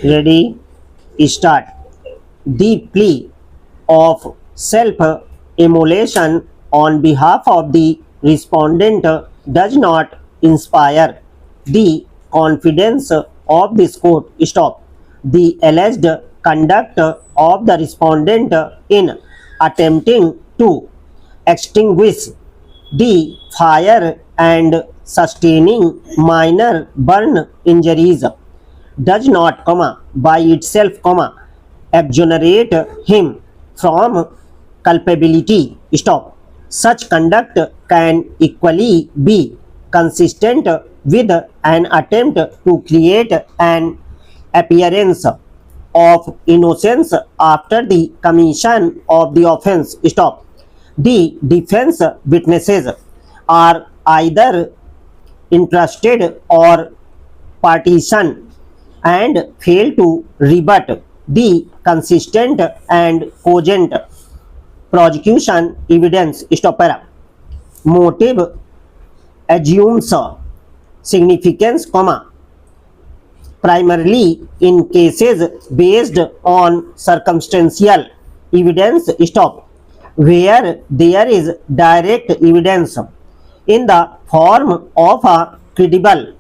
Ready? Start. The plea of self-immolation on behalf of the respondent does not inspire the confidence of this court. Stop. The alleged conduct of the respondent in attempting to extinguish the fire and sustaining minor burn injuries does not, by itself, exonerate him from culpability. Stop. Such conduct can equally be consistent with an attempt to create an appearance of innocence after the commission of the offense. Stop. The defense witnesses are either interested or partisan and fail to rebut the consistent and cogent prosecution evidence. Stop. Motive assumes significance, primarily in cases based on circumstantial evidence. Stop. Where there is direct evidence in the form of a credible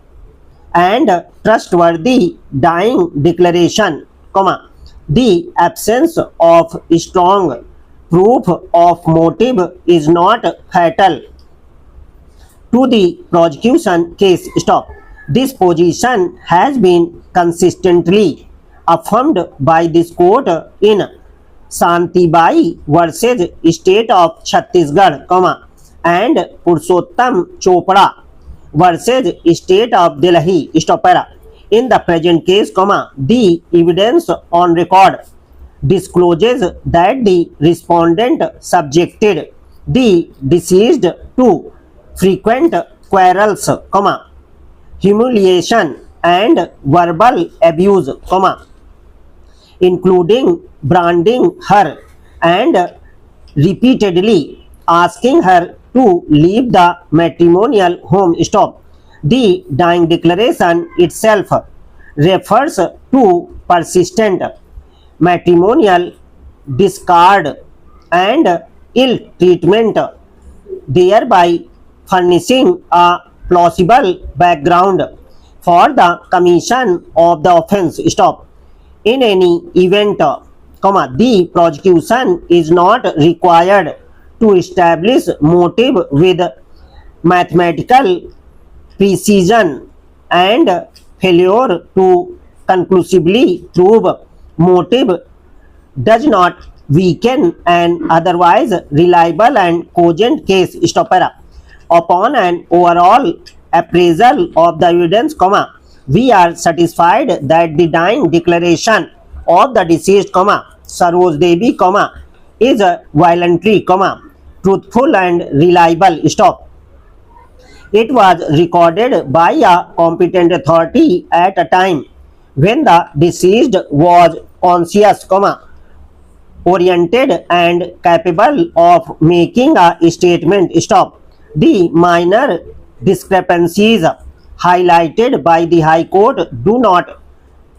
and trustworthy dying declaration, the absence of strong proof of motive is not fatal to the prosecution case. Stop. This position has been consistently affirmed by this court in Santibai versus State of Chhattisgarh, and Purushottam Chopra versus State of Delhi. Stop. In the present case, the evidence on record discloses that the respondent subjected the deceased to frequent quarrels, humiliation and verbal abuse, including branding her and repeatedly asking her to leave the matrimonial home. Stop. The dying declaration itself refers to persistent matrimonial discard and ill treatment, thereby furnishing a plausible background for the commission of the offense. Stop. In any event, the prosecution is not required to establish motive with mathematical precision, and failure to conclusively prove motive does not weaken an otherwise reliable and cogent case. Stop. Upon an overall appraisal of the evidence, we are satisfied that the dying declaration of the deceased, Saroj Devi, is violently, truthful and reliable. Stop. It was recorded by a competent authority at a time when the deceased was conscious, oriented and capable of making a statement. Stop. The minor discrepancies highlighted by the High Court do not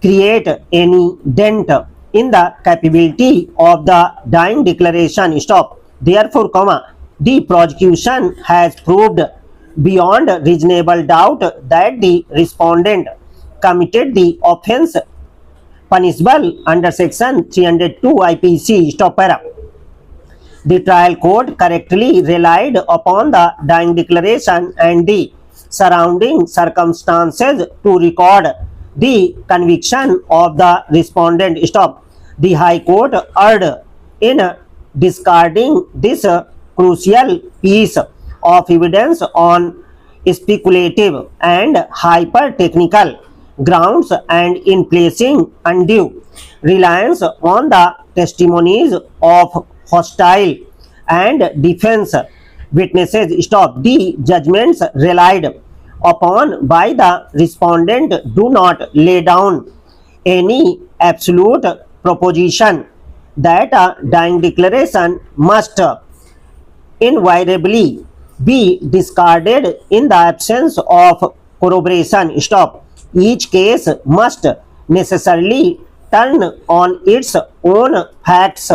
create any dent in the capability of the dying declaration. Stop. Therefore, the prosecution has proved beyond reasonable doubt that the respondent committed the offense punishable under section 302 IPC. Stop. The trial court correctly relied upon the dying declaration and the surrounding circumstances to record the conviction of the respondent. Stop. The High Court erred in discarding this crucial piece of evidence on speculative and hyper-technical grounds and in placing undue reliance on the testimonies of hostile and defense witnesses. Stop. The judgments relied upon by the respondent do not lay down any absolute proposition that a dying declaration must invariably be discarded in the absence of corroboration. Stop. Each case must necessarily turn on its own facts.